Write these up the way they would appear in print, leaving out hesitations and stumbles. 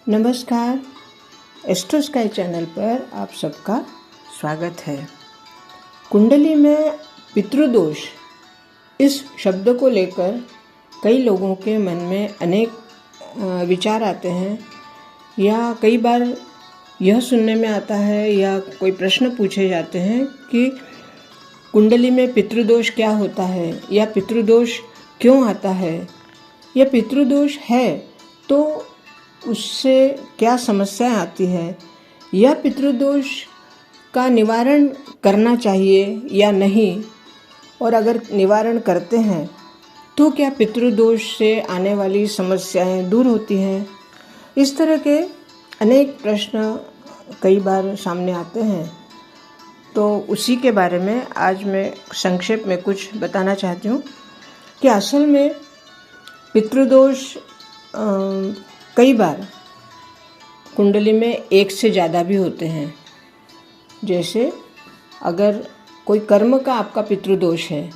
नमस्कार। Astro sky channel पर आप सबका स्वागत है। कुंडली में पितृदोष इस शब्द को लेकर कई लोगों के मन में अनेक विचार आते हैं, या कई बार यह सुनने में आता है या कोई प्रश्न पूछे जाते हैं कि कुंडली में पितृदोष क्या होता है या पितृदोष क्यों आता है, या पितृदोष है तो उससे क्या समस्याएं आती है, या पितृदोष का निवारण करना चाहिए या नहीं, और अगर निवारण करते हैं तो क्या पितृदोष से आने वाली समस्याएं दूर होती हैं। इस तरह के अनेक प्रश्न कई बार सामने आते हैं, तो उसी के बारे में आज मैं संक्षेप में कुछ बताना चाहती हूँ कि असल में पितृदोष कई बार कुंडली में एक से ज़्यादा भी होते हैं। जैसे अगर कोई कर्म का आपका पितृदोष है,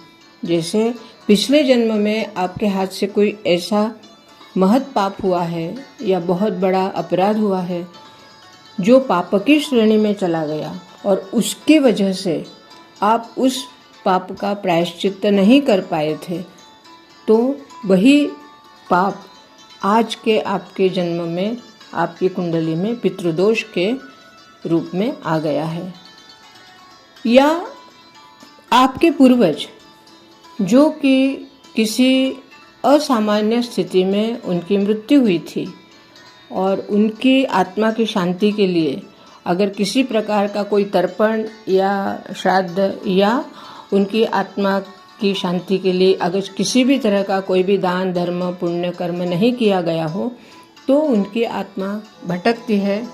जैसे पिछले जन्म में आपके हाथ से कोई ऐसा महत् पाप हुआ है या बहुत बड़ा अपराध हुआ है जो पाप की श्रेणी में चला गया, और उसकी वजह से आप उस पाप का प्रायश्चित्त नहीं कर पाए थे, तो वही पाप आज के आपके जन्म में आपकी कुंडली में पितृदोष के रूप में आ गया है। या आपके पूर्वज जो कि किसी असामान्य स्थिति में उनकी मृत्यु हुई थी और उनकी आत्मा की शांति के लिए अगर किसी प्रकार का कोई तर्पण या श्राद्ध या उनकी आत्मा की शांति के लिए अगर किसी भी तरह का कोई भी दान धर्म पुण्य कर्म नहीं किया गया हो, तो उनकी आत्मा भटकती है,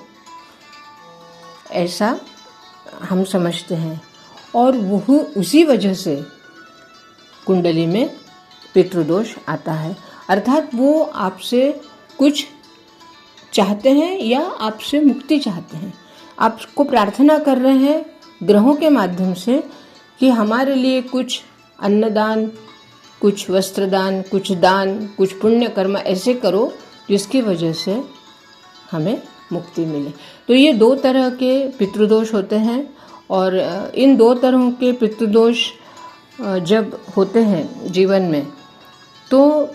ऐसा हम समझते हैं। और वह उसी वजह से कुंडली में पितृदोष आता है, अर्थात वो आपसे कुछ चाहते हैं या आपसे मुक्ति चाहते हैं, आपको प्रार्थना कर रहे हैं ग्रहों के माध्यम से कि हमारे लिए कुछ अन्नदान, कुछ वस्त्रदान, कुछ दान, कुछ पुण्य कर्म ऐसे करो जिसकी वजह से हमें मुक्ति मिले। तो ये दो तरह के पितृदोष होते हैं, और इन दो तरह के पितृदोष जब होते हैं जीवन में, तो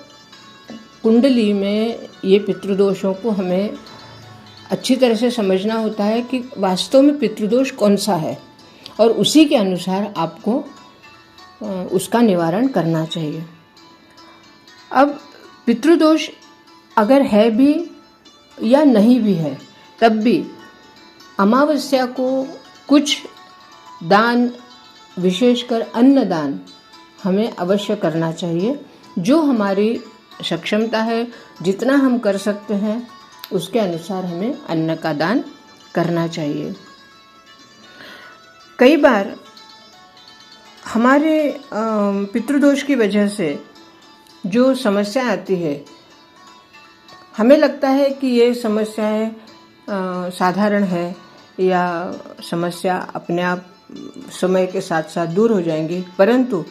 कुंडली में ये पितृदोषों को हमें अच्छी तरह से समझना होता है कि वास्तव में पितृदोष कौन सा है, और उसी के अनुसार आपको उसका निवारण करना चाहिए। अब पितृदोष अगर है भी या नहीं भी है, तब भी अमावस्या को कुछ दान, विशेषकर अन्नदान हमें अवश्य करना चाहिए। जो हमारी सक्षमता है, जितना हम कर सकते हैं उसके अनुसार हमें अन्न का दान करना चाहिए। कई बार हमारे पितृदोष की वजह से जो समस्या आती है, हमें लगता है कि ये समस्याएं साधारण है या समस्या अपने आप समय के साथ साथ दूर हो जाएंगी, परंतु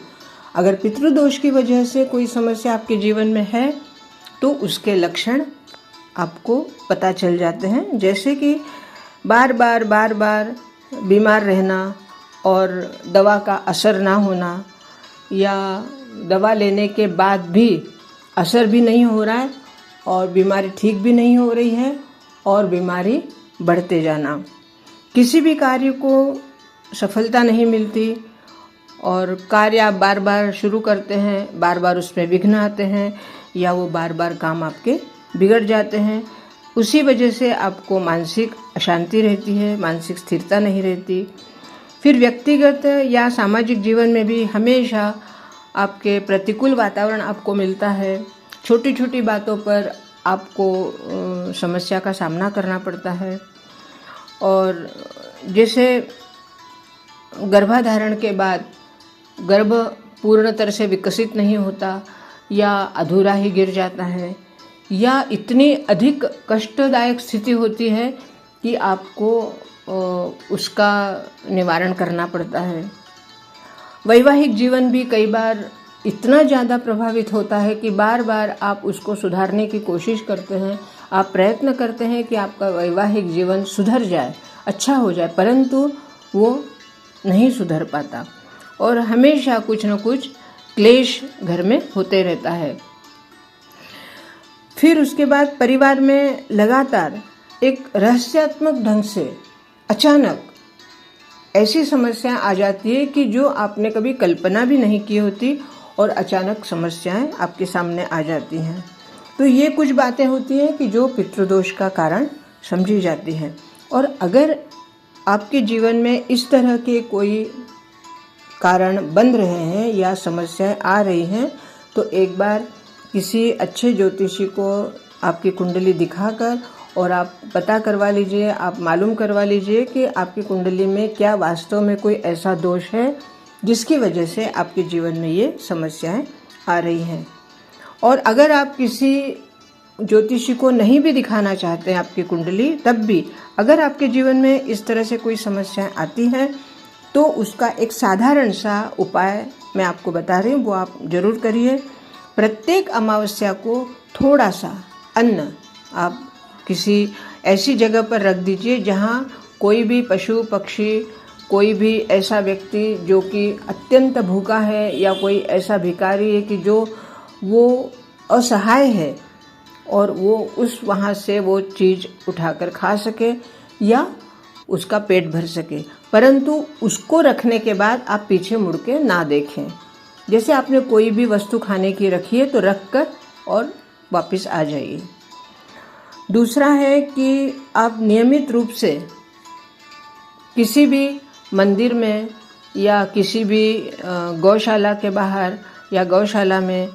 अगर पितृदोष की वजह से कोई समस्या आपके जीवन में है तो उसके लक्षण आपको पता चल जाते हैं। जैसे कि बार बार बीमार रहना और दवा का असर ना होना, या दवा लेने के बाद भी असर भी नहीं हो रहा है और बीमारी ठीक भी नहीं हो रही है और बीमारी बढ़ते जाना, किसी भी कार्य को सफलता नहीं मिलती और कार्य आप बार बार शुरू करते हैं, बार बार उसमें विघ्न आते हैं या वो बार बार काम आपके बिगड़ जाते हैं। उसी वजह से आपको मानसिक अशांति रहती है, मानसिक स्थिरता नहीं रहती। फिर व्यक्तिगत या सामाजिक जीवन में भी हमेशा आपके प्रतिकूल वातावरण आपको मिलता है। छोटी छोटी बातों पर आपको समस्या का सामना करना पड़ता है। और जैसे गर्भाधारण के बाद गर्भ पूर्ण तरह से विकसित नहीं होता या अधूरा ही गिर जाता है, या इतनी अधिक कष्टदायक स्थिति होती है कि आपको उसका निवारण करना पड़ता है। वैवाहिक जीवन भी कई बार इतना ज़्यादा प्रभावित होता है कि बार बार आप उसको सुधारने की कोशिश करते हैं, आप प्रयत्न करते हैं कि आपका वैवाहिक जीवन सुधर जाए, अच्छा हो जाए, परंतु वो नहीं सुधर पाता और हमेशा कुछ न कुछ क्लेश घर में होते रहता है। फिर उसके बाद परिवार में लगातार एक रहस्यात्मक ढंग से अचानक ऐसी समस्याएं आ जाती है कि जो आपने कभी कल्पना भी नहीं की होती और अचानक समस्याएं आपके सामने आ जाती हैं। तो ये कुछ बातें होती हैं कि जो पितृदोष का कारण समझी जाती हैं। और अगर आपके जीवन में इस तरह के कोई कारण बन रहे हैं या समस्याएं आ रही हैं तो एक बार किसी अच्छे ज्योतिषी को आपकी कुंडली दिखाकर और आप पता करवा लीजिए, आप मालूम करवा लीजिए कि आपकी कुंडली में क्या वास्तव में कोई ऐसा दोष है जिसकी वजह से आपके जीवन में ये समस्याएं आ रही हैं। और अगर आप किसी ज्योतिषी को नहीं भी दिखाना चाहते हैं आपकी कुंडली, तब भी अगर आपके जीवन में इस तरह से कोई समस्याएं आती हैं तो उसका एक साधारण सा उपाय मैं आपको बता रही हूँ, वो आप ज़रूर करिए। प्रत्येक अमावस्या को थोड़ा सा अन्न आप किसी ऐसी जगह पर रख दीजिए जहाँ कोई भी पशु पक्षी, कोई भी ऐसा व्यक्ति जो कि अत्यंत भूखा है या कोई ऐसा भिखारी है कि जो वो असहाय है और वो उस वहाँ से वो चीज़ उठाकर खा सके या उसका पेट भर सके, परंतु उसको रखने के बाद आप पीछे मुड़ के ना देखें। जैसे आपने कोई भी वस्तु खाने की रखी है तो रख कर और वापस आ जाइए। दूसरा है कि आप नियमित रूप से किसी भी मंदिर में या किसी भी गौशाला के बाहर या गौशाला में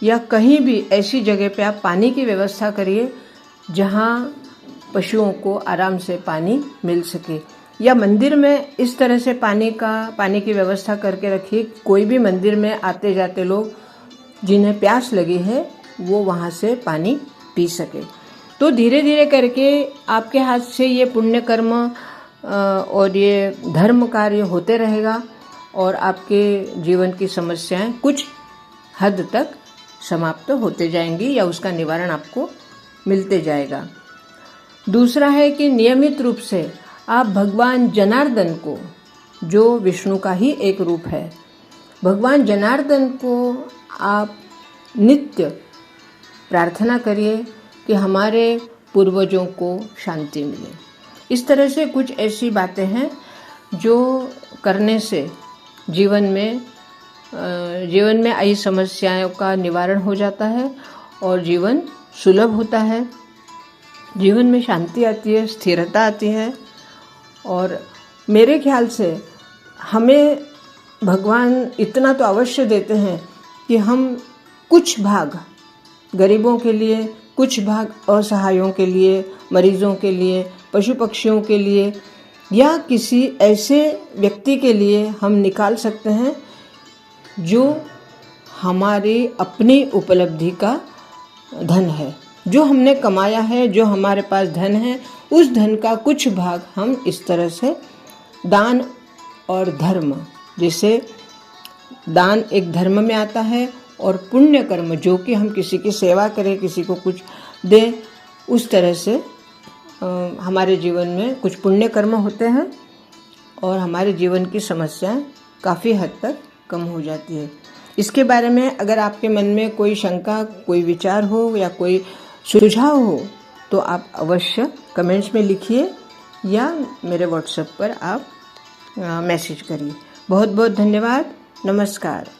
या कहीं भी ऐसी जगह पे आप पानी की व्यवस्था करिए जहाँ पशुओं को आराम से पानी मिल सके, या मंदिर में इस तरह से पानी की व्यवस्था करके रखिए। कोई भी मंदिर में आते जाते लोग जिन्हें प्यास लगी है वो वहाँ से पानी पी सके। तो धीरे धीरे करके आपके हाथ से ये पुण्य कर्म और ये धर्म कार्य होते रहेगा और आपके जीवन की समस्याएं कुछ हद तक समाप्त होते जाएंगी या उसका निवारण आपको मिलते जाएगा। दूसरा है कि नियमित रूप से आप भगवान जनार्दन को, जो विष्णु का ही एक रूप है, भगवान जनार्दन को आप नित्य प्रार्थना करिए कि हमारे पूर्वजों को शांति मिले। इस तरह से कुछ ऐसी बातें हैं जो करने से जीवन में आई समस्याओं का निवारण हो जाता है और जीवन सुलभ होता है, जीवन में शांति आती है, स्थिरता आती है। और मेरे ख्याल से हमें भगवान इतना तो अवश्य देते हैं कि हम कुछ भाग गरीबों के लिए, कुछ भाग असहायों के लिए, मरीजों के लिए, पशु पक्षियों के लिए या किसी ऐसे व्यक्ति के लिए हम निकाल सकते हैं जो हमारी अपनी उपलब्धि का धन है, जो हमने कमाया है, जो हमारे पास धन है, उस धन का कुछ भाग हम इस तरह से दान और धर्म, जैसे दान एक धर्म में आता है और पुण्य कर्म जो कि हम किसी की सेवा करें, किसी को कुछ दें, उस तरह से हमारे जीवन में कुछ पुण्य कर्म होते हैं और हमारे जीवन की समस्याएं काफ़ी हद तक कम हो जाती है। इसके बारे में अगर आपके मन में कोई शंका, कोई विचार हो या कोई सुझाव हो तो आप अवश्य कमेंट्स में लिखिए या मेरे व्हाट्सएप पर आप मैसेज करिए। बहुत बहुत धन्यवाद। नमस्कार।